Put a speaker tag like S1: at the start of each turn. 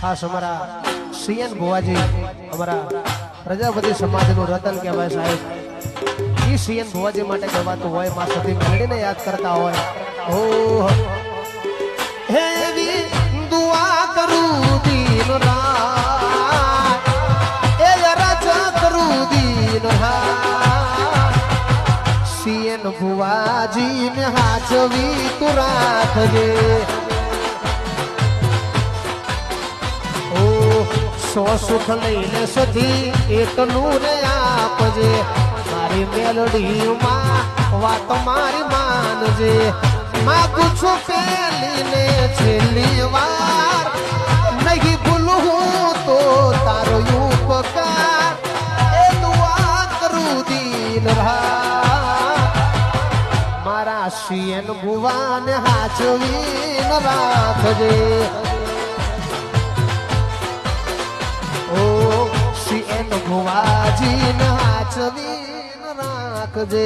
S1: ખાસ અમારા સીએન ભુવાજી અમારા પ્રજાપતિ સમાજનું રતન કહેવાય સાહેબ ઈ સીએન ભુવાજી માટે કહેવાતું હોય માં સતી મેળીને યાદ કરતા હોય ઓ હેવી દુઆ કરું દીન રાત એ રાજા કરું દીન રાત સીએન ભુવાજી ને હાચવી તું રાખજે સો સુખ લઈને સધી એટલું રે આપજે મારી મેલડીમાં વાત મારી માનજે માગું છું પેલી ને છેલ્લી વાર નહીં ભૂલું તો તારો ઉપકાર એ દુઆ કરું દીન રાત મારા સીએન ભુવાને હાચવીન રાખજે સીએન ભુવાજી ને હાચવીન રાખજે